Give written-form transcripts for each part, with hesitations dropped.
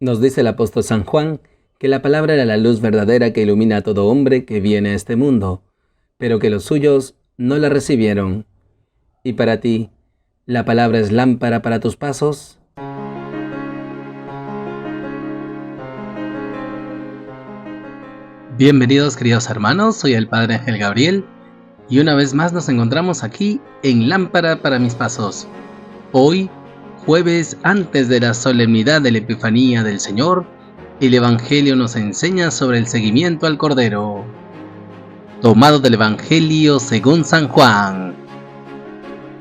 Nos dice el apóstol San Juan que la palabra era la luz verdadera que ilumina a todo hombre que viene a este mundo, pero que los suyos no la recibieron. ¿Y para ti, la palabra es lámpara para tus pasos? Bienvenidos, queridos hermanos, soy el Padre Ángel Gabriel y una vez más nos encontramos aquí en Lámpara para mis pasos. Hoy, jueves antes de la solemnidad de la Epifanía del Señor, el Evangelio nos enseña sobre el seguimiento al Cordero. Tomado del Evangelio según San Juan.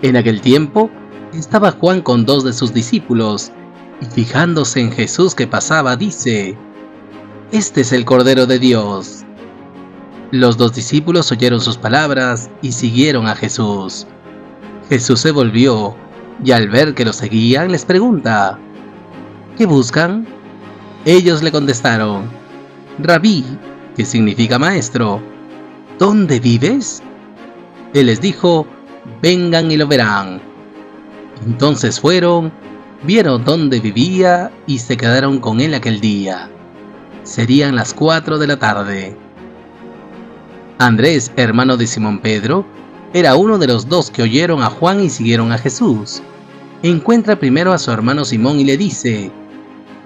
En aquel tiempo, estaba Juan con 2 de sus discípulos, y fijándose en Jesús que pasaba, dice: «Este es el Cordero de Dios». Los 2 discípulos oyeron sus palabras y siguieron a Jesús. Jesús se volvió y al ver que lo seguían les pregunta: «¿Qué buscan?». Ellos le contestaron: «Rabí», que significa maestro, «¿dónde vives?». Él les dijo: «Vengan y lo verán». Entonces fueron, vieron dónde vivía y se quedaron con él aquel día. Serían las 4 de la tarde. Andrés, hermano de Simón Pedro, era uno de los 2 que oyeron a Juan y siguieron a Jesús. Encuentra primero a su hermano Simón y le dice: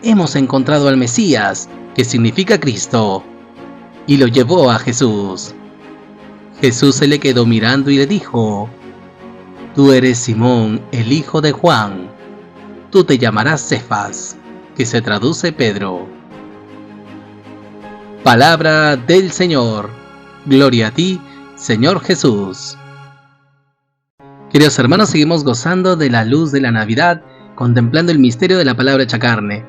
«Hemos encontrado al Mesías», que significa Cristo, y lo llevó a Jesús. Jesús se le quedó mirando y le dijo: «Tú eres Simón, el hijo de Juan. Tú te llamarás Cefas», que se traduce Pedro. Palabra del Señor. Gloria a ti, Señor Jesús. Queridos hermanos, seguimos gozando de la luz de la Navidad, contemplando el misterio de la palabra hecha carne.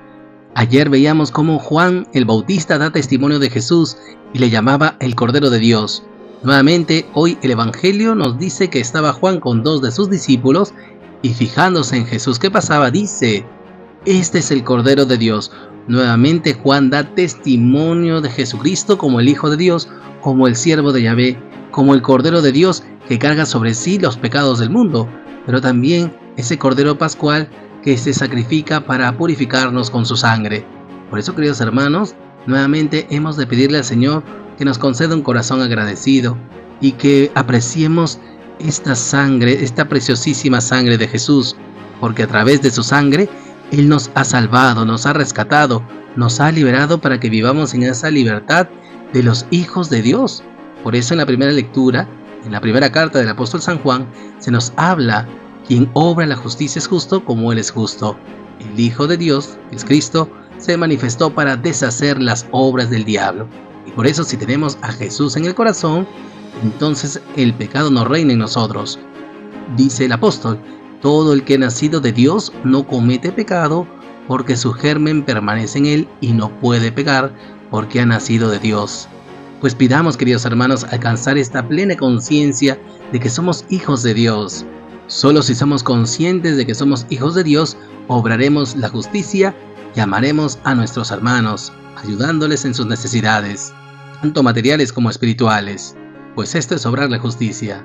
Ayer veíamos cómo Juan el Bautista da testimonio de Jesús y le llamaba el Cordero de Dios. Nuevamente, hoy el Evangelio nos dice que estaba Juan con 2 de sus discípulos y fijándose en Jesús que pasaba, dice: «Este es el Cordero de Dios». Nuevamente Juan da testimonio de Jesucristo como el Hijo de Dios, como el siervo de Yahvé, como el Cordero de Dios que carga sobre sí los pecados del mundo, pero también ese Cordero Pascual que se sacrifica para purificarnos con su sangre. Por eso, queridos hermanos, nuevamente hemos de pedirle al Señor que nos conceda un corazón agradecido y que apreciemos esta sangre, esta preciosísima sangre de Jesús, porque a través de su sangre Él nos ha salvado, nos ha rescatado, nos ha liberado para que vivamos en esa libertad de los hijos de Dios. Por eso en la primera lectura, en la primera carta del apóstol San Juan, se nos habla: quien obra la justicia es justo como Él es justo. El Hijo de Dios, que es Cristo, se manifestó para deshacer las obras del diablo. Y por eso, si tenemos a Jesús en el corazón, entonces el pecado no reina en nosotros. Dice el apóstol: todo el que ha nacido de Dios no comete pecado, porque su germen permanece en él y no puede pecar, porque ha nacido de Dios. Pues pidamos, queridos hermanos, alcanzar esta plena conciencia de que somos hijos de Dios. Solo si somos conscientes de que somos hijos de Dios, obraremos la justicia y amaremos a nuestros hermanos, ayudándoles en sus necesidades, tanto materiales como espirituales, pues esto es obrar la justicia.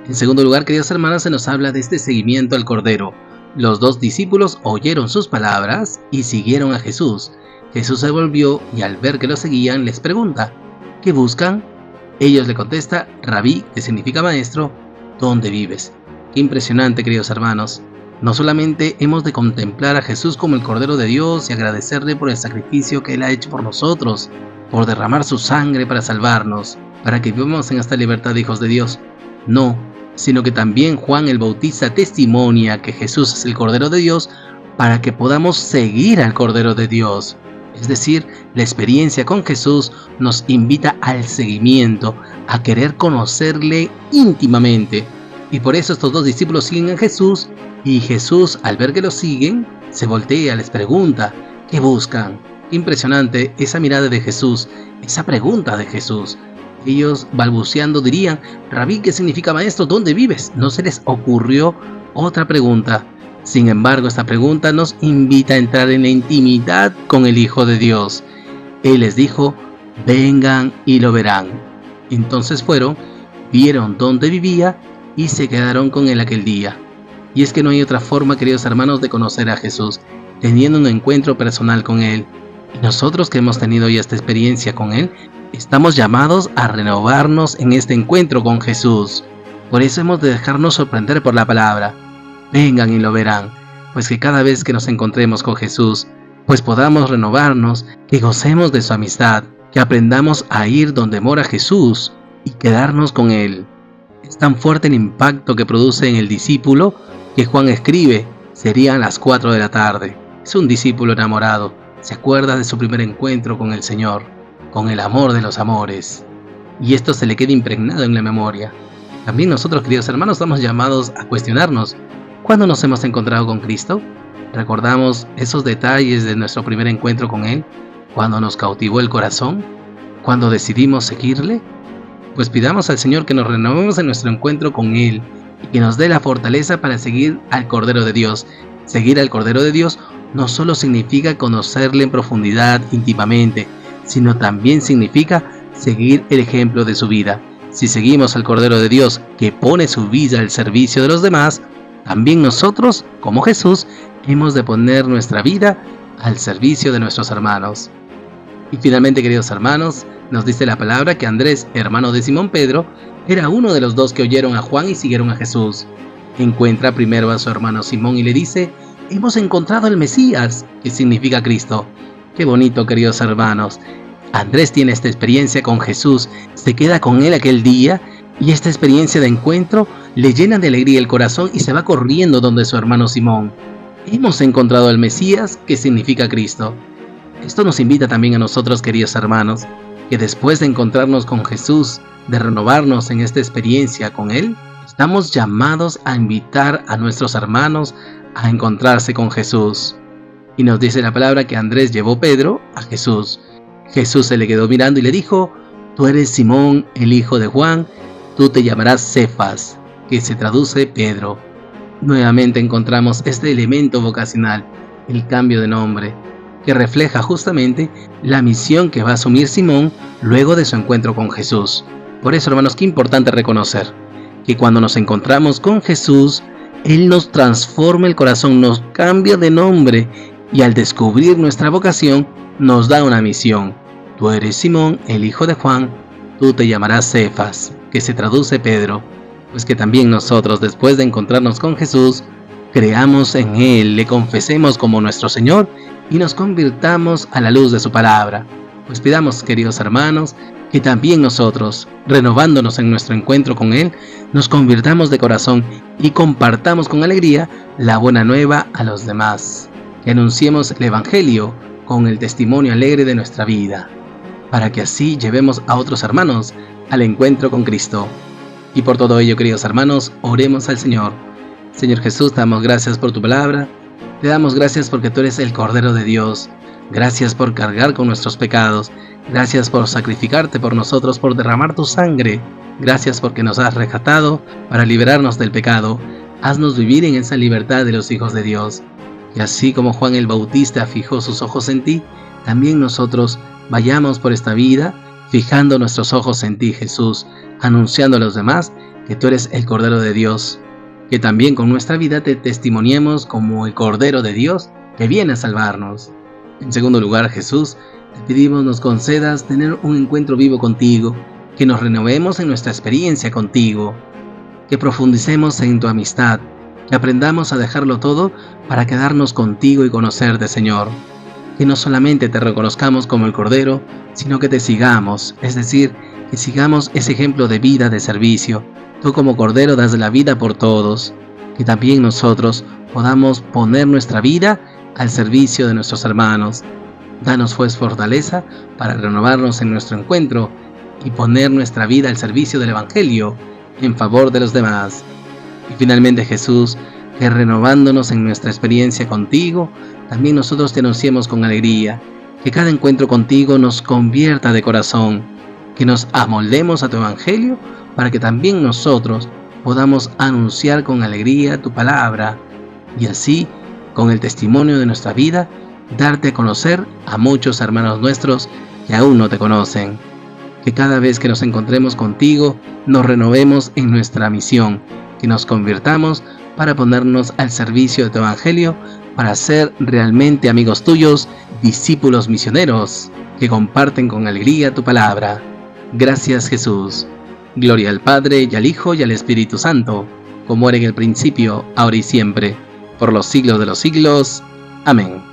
En segundo lugar, queridos hermanos, se nos habla de este seguimiento al Cordero. Los 2 discípulos oyeron sus palabras y siguieron a Jesús. Jesús se volvió y al ver que lo seguían les pregunta: «¿Qué buscan?». Ellos le contestan: «Rabí», que significa maestro, «¿dónde vives?». Qué impresionante, queridos hermanos. No solamente hemos de contemplar a Jesús como el Cordero de Dios y agradecerle por el sacrificio que Él ha hecho por nosotros, por derramar su sangre para salvarnos, para que vivamos en esta libertad de hijos de Dios. No, sino que también Juan el Bautista testimonia que Jesús es el Cordero de Dios para que podamos seguir al Cordero de Dios. Es decir, la experiencia con Jesús nos invita al seguimiento, a querer conocerle íntimamente. Y por eso estos 2 discípulos siguen a Jesús, y Jesús, al ver que lo siguen, se voltea, les pregunta: «¿Qué buscan?». Impresionante esa mirada de Jesús, esa pregunta de Jesús. Ellos, balbuceando, dirían: «Rabí», que significa maestro, «¿dónde vives?». No se les ocurrió otra pregunta. Sin embargo, esta pregunta nos invita a entrar en la intimidad con el Hijo de Dios. Él les dijo: «Vengan y lo verán». Entonces fueron, vieron dónde vivía y se quedaron con él aquel día. Y es que no hay otra forma, queridos hermanos, de conocer a Jesús teniendo un encuentro personal con Él. Y nosotros que hemos tenido ya esta experiencia con Él, estamos llamados a renovarnos en este encuentro con Jesús. Por eso hemos de dejarnos sorprender por la palabra. Vengan y lo verán, pues que cada vez que nos encontremos con Jesús, pues podamos renovarnos, que gocemos de su amistad, que aprendamos a ir donde mora Jesús y quedarnos con Él. Es tan fuerte el impacto que produce en el discípulo que Juan escribe, serían las 4 de la tarde. Es un discípulo enamorado, se acuerda de su primer encuentro con el Señor, con el amor de los amores. Y esto se le queda impregnado en la memoria. También nosotros, queridos hermanos, estamos llamados a cuestionarnos, ¿cuándo nos hemos encontrado con Cristo? ¿Recordamos esos detalles de nuestro primer encuentro con Él? ¿Cuando nos cautivó el corazón? ¿Cuando decidimos seguirle? Pues pidamos al Señor que nos renovemos en nuestro encuentro con Él y que nos dé la fortaleza para seguir al Cordero de Dios. Seguir al Cordero de Dios no solo significa conocerle en profundidad, íntimamente, sino también significa seguir el ejemplo de su vida. Si seguimos al Cordero de Dios que pone su vida al servicio de los demás, también nosotros, como Jesús, hemos de poner nuestra vida al servicio de nuestros hermanos. Y finalmente, queridos hermanos, nos dice la palabra que Andrés, hermano de Simón Pedro, era uno de los dos que oyeron a Juan y siguieron a Jesús. Encuentra primero a su hermano Simón y le dice: hemos encontrado al Mesías, que significa Cristo. Qué bonito, queridos hermanos. Andrés tiene esta experiencia con Jesús, se queda con Él aquel día y esta experiencia de encuentro le llena de alegría el corazón y se va corriendo donde su hermano Simón. Hemos encontrado al Mesías, que significa Cristo. Esto nos invita también a nosotros, queridos hermanos, que después de encontrarnos con Jesús, de renovarnos en esta experiencia con Él, estamos llamados a invitar a nuestros hermanos a encontrarse con Jesús. Y nos dice la palabra que Andrés llevó a Pedro a Jesús. Jesús se le quedó mirando y le dijo: tú eres Simón, el hijo de Juan, tú te llamarás Cefas, que se traduce Pedro. Nuevamente encontramos este elemento vocacional, el cambio de nombre, que refleja justamente la misión que va a asumir Simón luego de su encuentro con Jesús. Por eso, hermanos, qué importante reconocer que cuando nos encontramos con Jesús, Él nos transforma el corazón, nos cambia de nombre y al descubrir nuestra vocación, nos da una misión. Tú eres Simón, el hijo de Juan, tú te llamarás Cefas, que se traduce Pedro. Pues que también nosotros, después de encontrarnos con Jesús, creamos en Él, le confesemos como nuestro Señor y nos convirtamos a la luz de su palabra. Pues pidamos, queridos hermanos, que también nosotros, renovándonos en nuestro encuentro con Él, nos convirtamos de corazón y compartamos con alegría la buena nueva a los demás. Que anunciemos el Evangelio con el testimonio alegre de nuestra vida, para que así llevemos a otros hermanos al encuentro con Cristo. Y por todo ello, queridos hermanos, oremos al Señor. Señor Jesús, te damos gracias por tu palabra, te damos gracias porque tú eres el Cordero de Dios. Gracias por cargar con nuestros pecados, gracias por sacrificarte por nosotros, por derramar tu sangre. Gracias porque nos has rescatado para liberarnos del pecado. Haznos vivir en esa libertad de los hijos de Dios. Y así como Juan el Bautista fijó sus ojos en ti, también nosotros vayamos por esta vida fijando nuestros ojos en ti, Jesús, anunciando a los demás que tú eres el Cordero de Dios, que también con nuestra vida te testimoniemos como el Cordero de Dios que viene a salvarnos. En segundo lugar, Jesús, te pedimos nos concedas tener un encuentro vivo contigo, que nos renovemos en nuestra experiencia contigo, que profundicemos en tu amistad, que aprendamos a dejarlo todo para quedarnos contigo y conocerte, Señor. Que no solamente te reconozcamos como el Cordero, sino que te sigamos, es decir, que sigamos ese ejemplo de vida, de servicio. Tú como Cordero das la vida por todos. Que también nosotros podamos poner nuestra vida al servicio de nuestros hermanos. Danos pues fortaleza para renovarnos en nuestro encuentro y poner nuestra vida al servicio del Evangelio en favor de los demás. Y finalmente, Jesús, que renovándonos en nuestra experiencia contigo, también nosotros te anunciemos con alegría, que cada encuentro contigo nos convierta de corazón, que nos amoldemos a tu Evangelio para que también nosotros podamos anunciar con alegría tu palabra y así, con el testimonio de nuestra vida, darte a conocer a muchos hermanos nuestros que aún no te conocen. Que cada vez que nos encontremos contigo, nos renovemos en nuestra misión, que nos convirtamos para ponernos al servicio de tu Evangelio para ser realmente amigos tuyos, discípulos misioneros, que comparten con alegría tu palabra. Gracias, Jesús. Gloria al Padre, y al Hijo, y al Espíritu Santo, como era en el principio, ahora y siempre, por los siglos de los siglos. Amén.